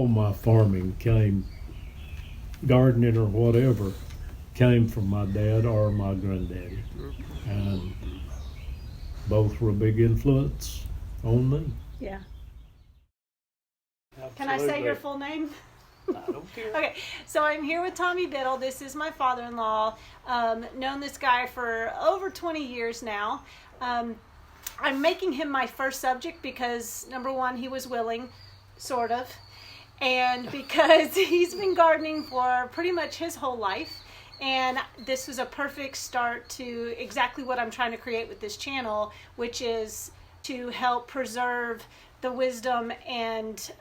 all my farming came, gardening or whatever, came from my dad or my granddaddy. And both were a big influence on me. Yeah. Absolutely. Can I say your full name? I don't care. Okay, so I'm here with Tommy Biddle. This is my father-in-law. Known this guy for over 20 years now. I'm making him my first subject because, number one, he was willing, sort of, and because he's been gardening for pretty much his whole life. And this was a perfect start to exactly what I'm trying to create with this channel, which is to help preserve the wisdom and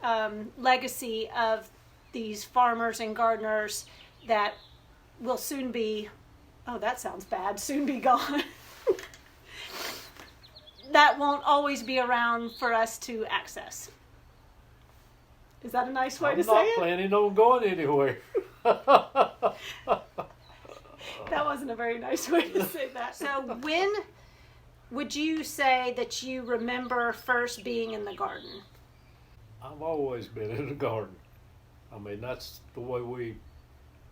legacy of these farmers and gardeners that will soon be, oh, that sounds bad, soon be gone. That won't always be around for us to access. Is that a nice way to say it? I'm not planning on going anywhere. That wasn't a very nice way to say that. So when would you say that you remember first being in the garden? I've always been in the garden. I mean, that's the way we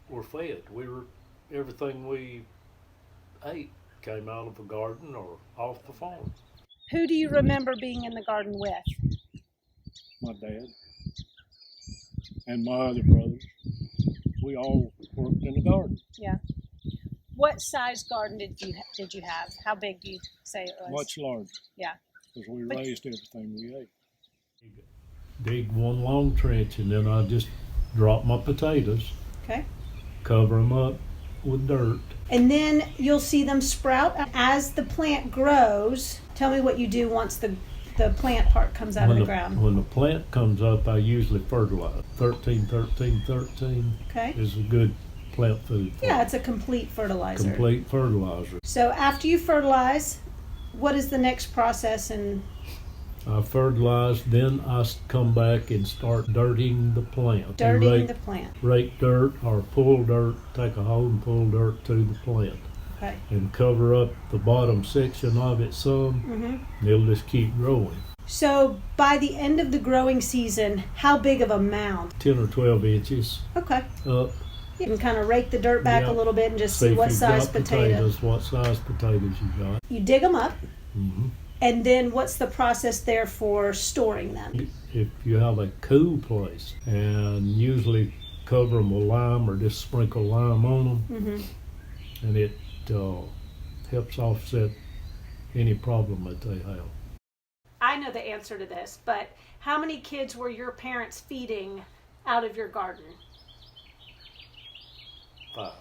were fed. Everything we ate came out of a garden or off the farm. Who do you remember being in the garden with? My dad and my other brothers. We all worked in the garden. Yeah. What size garden did you have? How big do you say it was? Much larger. Yeah. Because we raised everything we ate. Dig one long trench, and then I just drop my potatoes. Okay. Cover them up with dirt. And then you'll see them sprout as the plant grows. Tell me what you do once the plant part comes out of the ground. When the plant comes up, I usually fertilize. 13, 13, 13 Okay. is a good plant food. Yeah, it's a complete fertilizer. Complete fertilizer. So after you fertilize, what is the next process? And I fertilize, then I come back and start dirting the plant. dirtying the plant. Rake dirt or pull dirt, take a hoe and pull dirt to the plant. Okay. And cover up the bottom section of it some. Mm-hmm. It'll just keep growing. So by the end of the growing season, how big of a mound? 10 or 12 inches Okay. up. You can kind of rake the dirt back a little bit and just see if what you've size got potato. What size potatoes you got. You dig them up, Mm-hmm. and then what's the process there for storing them? If you have a cool place, and usually cover them with lime or just sprinkle lime on them, Mm-hmm. and it helps offset any problem that they have. I know the answer to this, but how many kids were your parents feeding out of your garden? 5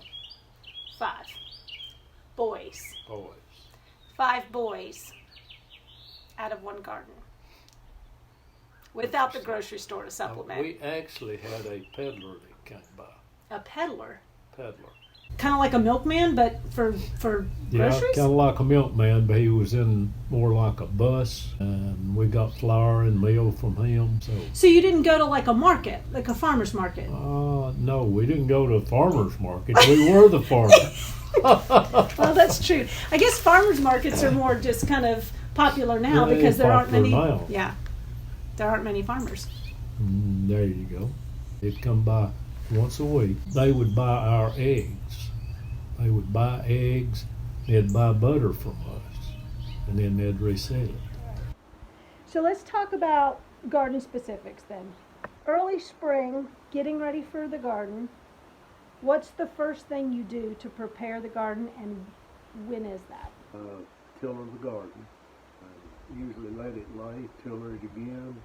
5 boys. boys. 5 boys out of one garden without the grocery store to supplement. We actually had a peddler that came by. A peddler? Peddler. Kind of like a milkman, but for Yeah, groceries? kind of like a milkman, but he was in more like a bus, and we got flour and meal from him. So you didn't go to like a market, like a farmer's market? No, we didn't go to a farmer's market. We were the farmers. Well, that's true. I guess farmers markets are more just kind of popular now because there aren't many. Now. Yeah, there aren't many farmers. There you go. They'd come by once a week. They would buy our eggs. They would buy eggs. They'd buy butter from us, and then they'd resell it. So let's talk about garden specifics then. Early spring, getting ready for the garden. What's the first thing you do to prepare the garden, and when is that? Tiller the garden. Usually let it lay, tiller it again.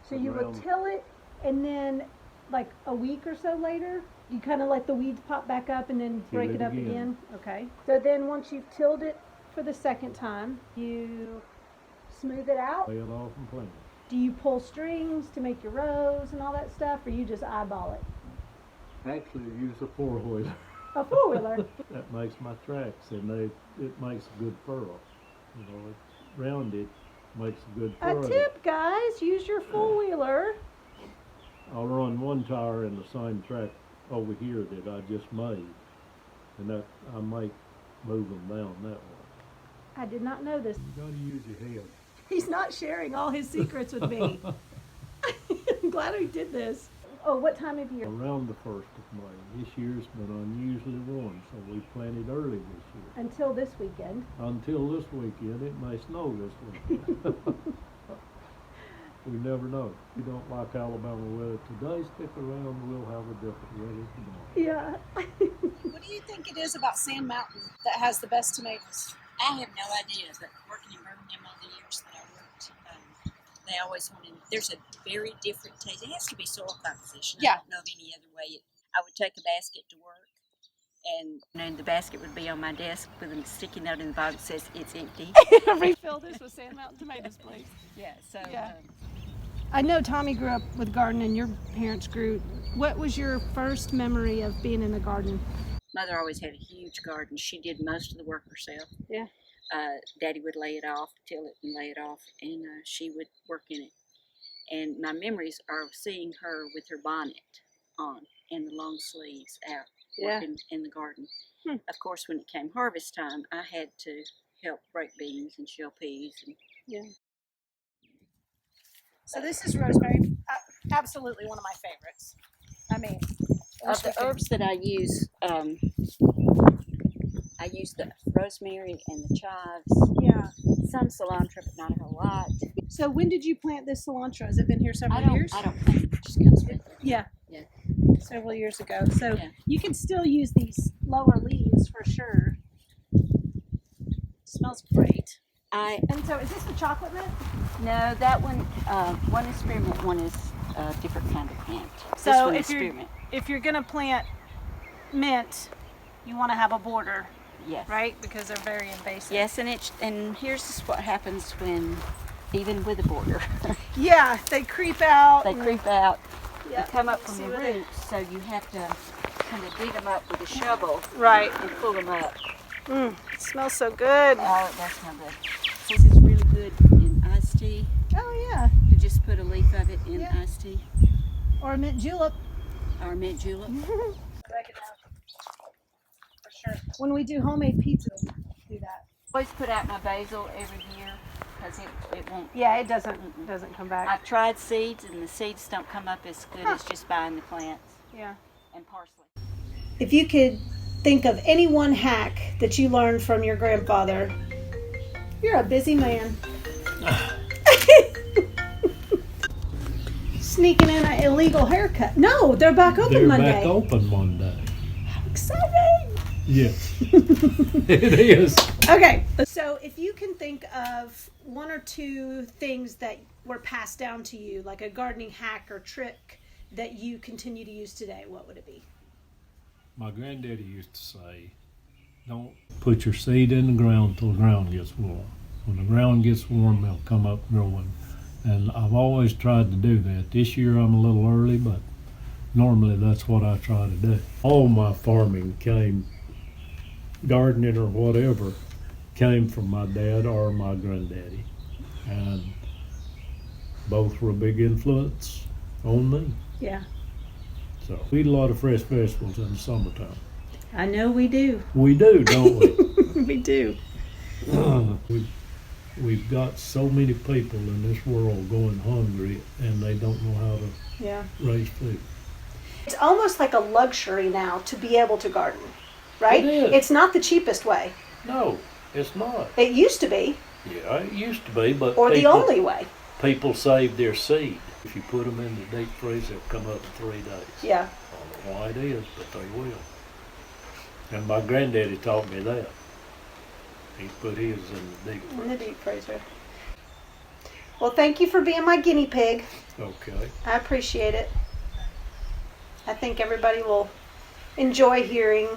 So you would till it, and then like a week or so later, you kind of let the weeds pop back up and then break it up again? Okay. So then once you've tilled it for the second time, you smooth it out? Lay it off and plant it. Do you pull strings to make your rows and all that stuff, or you just eyeball it? Actually, use a four-wheeler. A four-wheeler? That makes my tracks, and it makes a good furrow. You know, it's rounded, makes a good furrow. A tip, guys, use your four-wheeler. I'll run one tire in the same track over here that I just made, and that I might move them down that way. I did not know this. You gotta use your head. He's not sharing all his secrets with me. glad we did this. Oh, what time of year? Around the 1st of May. This year's been unusually warm, so we planted early this year. Until this weekend. Until this weekend, it may snow this weekend. We never know. If you don't like Alabama weather today, stick around. We'll have a different weather tomorrow. Yeah. What do you think it is about Sand Mountain that has the best tomatoes? I have no idea, but working in Birmingham all the years that I worked, they always wanted, there's a very different taste. It has to be soil composition. Yeah. I don't know of any other way. I would take a basket to work, and the basket would be on my desk with a sticky note in the bottom that says, it's empty. Refill this with Sand Mountain tomatoes, please. Yeah, so... Yeah. I know Tommy grew up with gardening. Your parents grew. What was your first memory of being in the garden? Mother always had a huge garden. She did most of the work herself. Yeah. Daddy would lay it off, till it and lay it off, and she would work in it. And my memories are of seeing her with her bonnet on and the long sleeves out, working in the garden. Of course, when it came harvest time, I had to help break beans and shell peas. And So this is rosemary. Absolutely one of my favorites. I mean, of the herbs that I use the rosemary and the chives. Yeah. Some cilantro, but not a whole lot. So when did you plant this cilantro? Has it been here several years? I don't think it just comes with it. Yeah. Yeah. Several years ago. So you can still use these lower leaves for sure. Smells great. And so is this the chocolate mint? No, that one, one is spearmint, one is a different kind of mint. So this one is spearmint. if you're gonna plant mint, you want to have a border, Yes. right? Because they're very invasive. Yes, and here's just what happens when, even with a border, Yeah, they creep out. they creep out. Yeah, They come up from see the what roots, so you have to kind of dig them up with a shovel. Right. And pull them up. It smells so good. Oh, it does smell good. This is really good in iced tea. Oh yeah. To just put a leaf of it in Yeah. iced tea. Or a mint julep. Or mint julep. For sure. When we do homemade pizza, we do that. Always put out my basil every year because it won't. Yeah, it doesn't come back. I've tried seeds and the seeds don't come up as good as just buying the plants. Yeah. And parsley. If you could think of any one hack that you learned from your grandfather, you're a busy man. Sneaking in an illegal haircut. No, they're back open Monday. They're back open Monday. Exciting. Yes, it is. Okay, so if you can think of one or two things that were passed down to you, like a gardening hack or trick that you continue to use today, what would it be? My granddaddy used to say, don't put your seed in the ground till the ground gets warm. When the ground gets warm, they'll come up growing. And I've always tried to do that. This year I'm a little early, but normally that's what I try to do. All my farming came, gardening or whatever, came from my dad or my granddaddy. And both were a big influence on me. Yeah. So we eat a lot of fresh vegetables in the summertime. I know we do. We do, don't we? We do. We've got so many people in this world going hungry and they don't know how to raise food. It's almost like a luxury now to be able to garden, right? It is. It's not the cheapest way. No, it's not. It used to be. Yeah, it used to be, but Or the only way. People save their seed. If you put them in the deep freeze, they'll come up in 3 days. Yeah. I don't know why it is, but they will. And my granddaddy taught me that. He put his in the deep freeze. In the deep freezer. Well, thank you for being my guinea pig. Okay. I appreciate it. I think everybody will enjoy hearing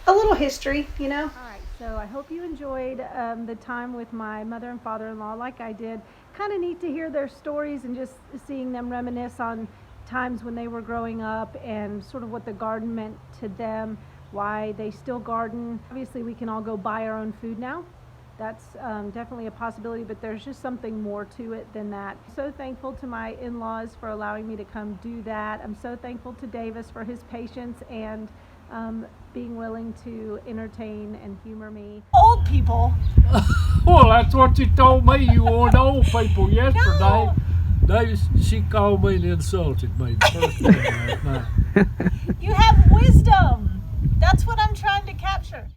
a little history, you know? All right, so I hope you enjoyed the time with my mother and father-in-law like I did. Kind of neat to hear their stories and just seeing them reminisce on times when they were growing up and sort of what the garden meant to them, why they still garden. Obviously, we can all go buy our own food now. That's definitely a possibility, but there's just something more to it than that. So thankful to my in-laws for allowing me to come do that. I'm so thankful to Davis for his patience and being willing to entertain and humor me. Old people. Well, that's what you told me. You wanted old people yesterday. No. Davis, she called me and insulted me the first thing last night. You have wisdom. That's what I'm trying to capture.